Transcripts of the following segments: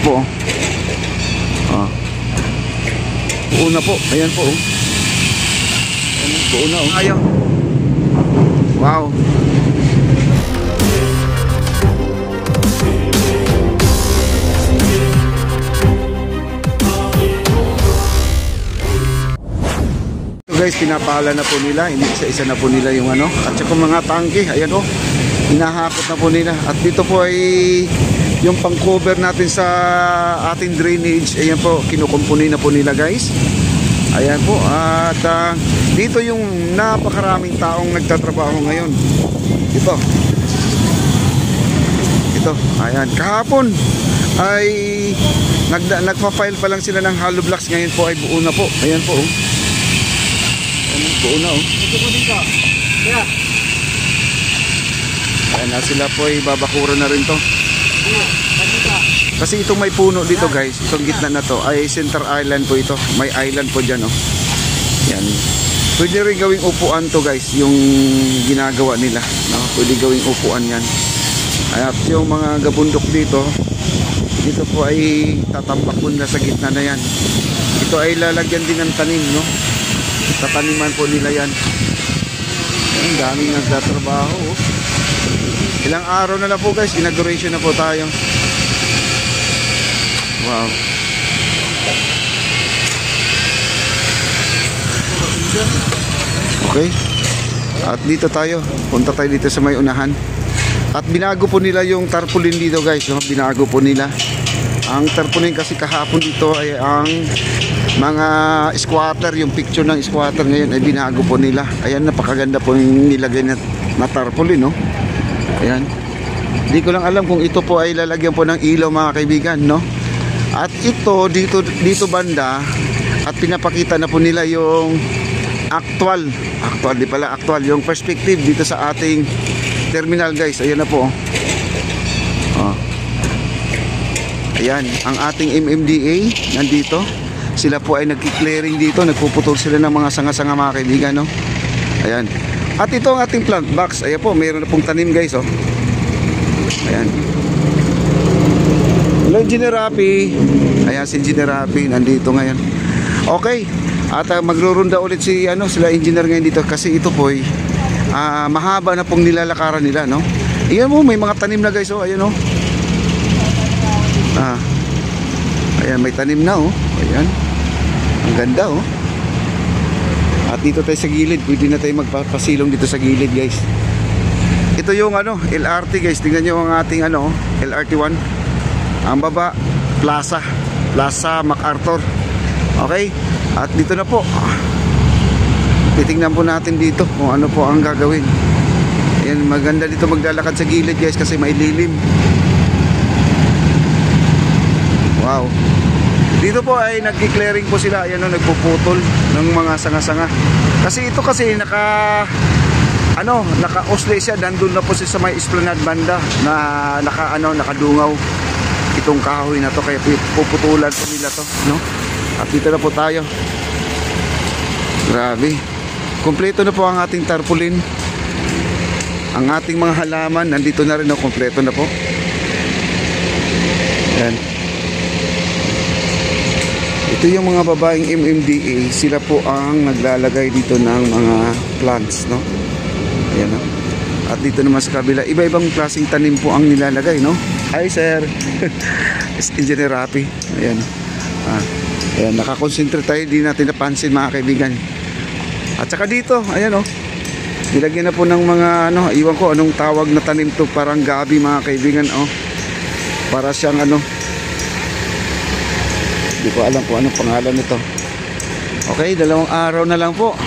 po. Oh. Buo na po. Ayan po. Buo na. Ayaw. Wow. Guys, pinapala na po nila, hindi isa-isa na po nila yung ano, at saka mga tangke, ayan o, hinahakot na po nila. At dito po ay yung pang cover natin sa ating drainage, ayan po, kinukumpuni na po nila guys. Ayan po, at dito yung napakaraming taong nagtatrabaho ngayon. Ito, ayan, kahapon ay nagpa-file pa lang sila ng hollow blocks, ngayon po ay buo na po, ayan po. Buo na Ito po dito. Yeah. Ayan na sila po ay babakuran na rin to. Kasi itong may puno dito guys, itong gitna na to ay center island po ito. May island po dyan Yan. Pwede rin gawing upuan to guys, yung ginagawa nila. No? Pwede gawing upuan yan. At yung mga gabundok dito po ay tatampakon na sa gitna na yan. Ito ay lalagyan din ng tanim, no? Tataniman po nila yan. Ang daming nagtatrabaho. Ilang araw na lang po guys, inauguration na po tayo. Wow. Okay. At dito tayo, punta tayo dito sa may unahan. At binago po nila yung tarpaulin dito guys, no? Binago po nila. Ang tarpaulin kasi kahapon dito ay ang mga squatter, yung picture ng squatter ngayon ay binago po nila. Ayan, napakaganda po yung nilagay na tarpaulin, no? Ayan. Hindi ko lang alam kung ito po ay lalagyan po ng ilaw mga kaibigan, no? At ito, dito banda, at pinapakita na po nila yung actual, yung perspective dito sa ating terminal guys. Ayan na po. Ayan, ang ating MMDA nandito. Sila po ay nagki-clearing dito, nagpuputol sila ng mga sanga-sanga mga kaibigan, no? Ayan. At ito ang ating plant box. Ayan po, mayroon na pong tanim guys, Ayan. Hello, Engineer Rapi. Ayan, si Engineer Rapi nandito ngayon. Okay. At magrurunda ulit sila engineer ngayon dito kasi ito po ay mahaba na pong nilalakaran nila, no? Ayan mo, may mga tanim na guys, ayan ayan, may tanim na, ayan. Ang ganda, At dito tayo sa gilid, pwede na tayo magpapasilong dito sa gilid, guys. Ito yung LRT, guys. Tingnan nyo ang ating LRT1. Ang baba, Plaza MacArthur. Okay? At dito na po. Titingnan po natin dito kung ano po ang gagawin. Ayan, maganda dito maglalakad sa gilid, guys, kasi may lilim. Wow. Dito po ay nagki-clearing po sila, ayan nagpuputol ng mga sanga-sanga. Kasi ito kasi naka-osle siya, nandun na po siya sa may esplanade banda na nakadungaw itong kahoy na to, kaya puputulan po nila to, no? At dito na po tayo. Grabe. Kompleto na po ang ating tarpaulin. Ang ating mga halaman nandito na rin, kompleto na po. Ayan. Ito yung mga babaeng MMDA, sila po ang naglalagay dito ng mga plants, no? Ayan, no? At dito naman sa kabila, iba-ibang klaseng tanim po ang nilalagay, no? Hi, sir. Engineer Rapi. Ayan. Ayan, nakakonsentrate tayo, di natin napansin mga kaibigan. At saka dito, ayan, nilagyan na po ng mga, iwan ko anong tawag na tanim to, parang gabi mga kaibigan, para siyang hindi ko alam kung anong pangalan nito. Okay, 2 araw na lang po.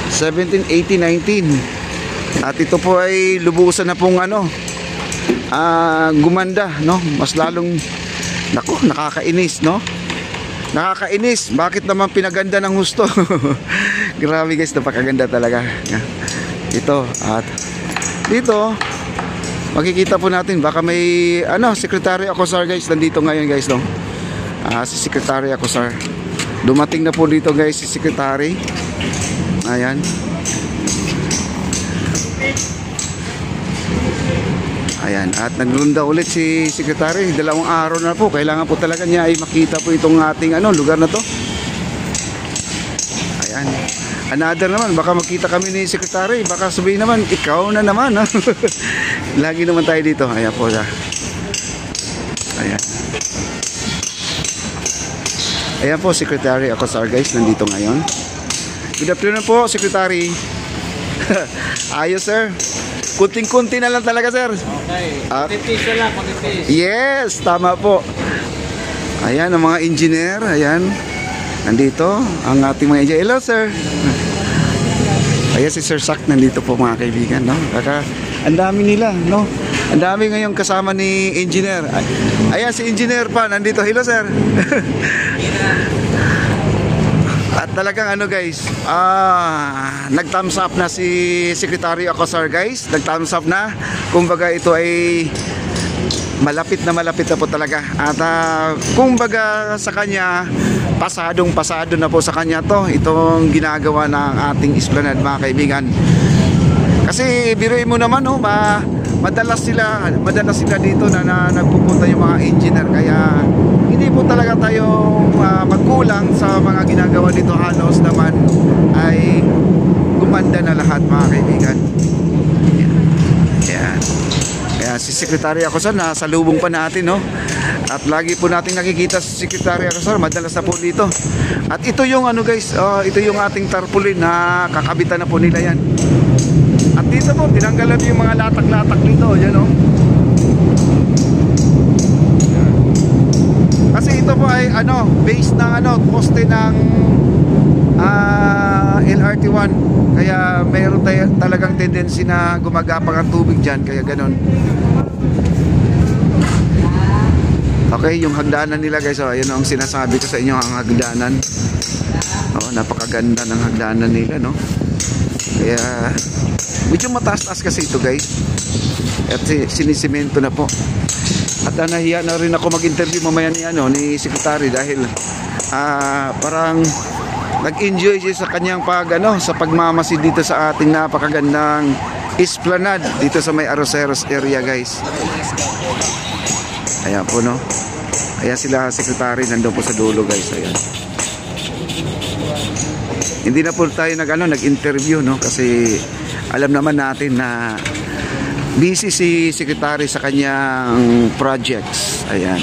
17, 18, 19. At ito po ay lubusan na pong gumanda, no? Mas lalong nakakainis, no? Nakakainis. Bakit naman pinaganda ng husto? Grabe guys, napakaganda talaga. Ito at dito makikita po natin baka may Secretary Acosar guys nandito ngayon guys, no? Si Secretary Acosar. Dumating na po dito guys si Secretary. Ayan. Ayan, at nagrunda ulit si Secretary. 2 araw na po. Kailangan po talaga niya ay makita po itong ating lugar na to. Ayan. Another naman, baka makita kami ni Secretary. Baka sabihin naman, ikaw na naman. Ha? Lagi naman tayo dito. Ayan po siya. Ayan. Ayan po, Secretary Acosar guys, nandito ngayon. Good afternoon po, Secretary. Ayos, sir. Kunting-kunti na lang talaga, sir. Okay. Kunti lang, kunti. Yes, tama po. Ayan, ang mga engineer. Ayan. Nandito, ang ating mga engineer. Hello, sir. Ayan, si Sir Sak nandito po, mga kaibigan, no? Kaka, ang dami nila, no? Ang dami ngayong kasama ni engineer. Ayan, si engineer pa, nandito. Hello, sir. At talagang guys, nag-thumbs up na si Secretary Acosar guys. Nag-thumbs up na. Kumbaga ito ay malapit na po talaga. At kumbaga sa kanya, pasado na po sa kanya to. Itong ginagawa ng ating esplanade, mga kaibigan. Kasi biruin mo naman, no, madalas sila dito na nagpupunta yung mga engineer. Kaya hindi po talaga tayo magkulang sa mga ginagawa dito. Halos naman ay gumanda na lahat, mga kaibigan. Yan. Kaya si Secretary Acosar nasa lubong pa natin, no? At lagi po natin nakikita si Secretary Acosar, madalas na po dito. At ito yung guys, ito yung ating tarpaulin na kakabitan na po nila yan. At dito po, tinanggalan yung mga latak-latak dito. Yan, oh. Kasi ito po ay base ng poste ng LRT1. Kaya mayroon talagang tendency na gumagapang ang tubig dyan. Kaya ganon. Okay, yung hagdanan nila guys. Ayun ang sinasabi ko sa inyo, ang hagdanan. Napakaganda ng hagdanan nila, no? Kaya medyo mataas-taas kasi ito guys. At sinisimento na po. At nahiya na rin ako mag-interview mamaya ni Secretary dahil parang nag-enjoy siya sa kanyang sa pagmamasid dito sa ating napakagandang esplanade dito sa may Arroceros area guys. Ayan po, no. Ayan sila Secretary, nandun po sa dulo guys. Ayan. Hindi na po tayo nag-interview, no, kasi alam naman natin na busy si Secretary sa kanyang projects. Ayan.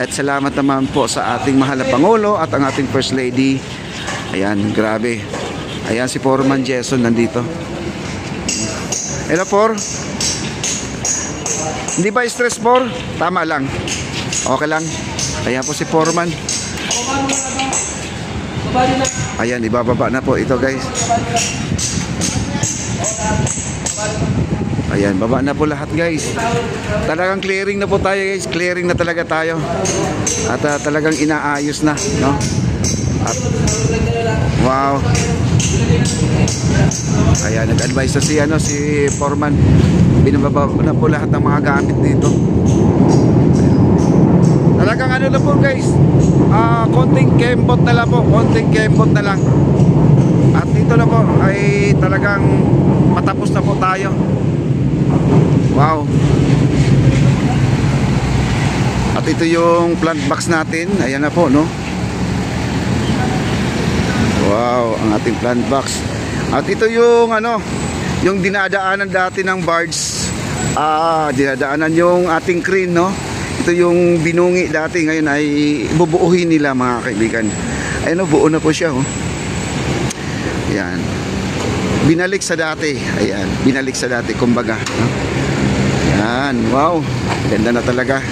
At salamat naman po sa ating mahal na Pangulo at ang ating First Lady. Ayan, grabe. Ayan si Foreman Jason nandito. Hello, Por. Hindi ba stress, Por? Tama lang. Okay lang. Ayan po si Foreman. Ayan, ibababa na po ito guys. Ayan, baba na po lahat guys. Talagang clearing na po tayo guys. Clearing na talaga tayo. At talagang inaayos na, no? At wow. Ayan, nag-advise na si Foreman. Binababa na po lahat ng mga gamit dito. Talagang na po guys. Konting kembot na lang po. Konting kembot na lang. At dito na po ay talagang matapos na po tayo. Wow. At ito yung plant box natin. Ayan na po, no? Wow, ang ating plant box. At ito yung yung dinadaanan dati ng barge. Dinadaanan yung ating crane, no? Ito yung binungi dati, ngayon ay bubuuhin nila, mga kaibigan. Ayun, buo na po siya, oh. Ayan. Binalik sa dati. Ayan, binalik sa dati kumbaga, no? Yan, wow, ganda na talaga.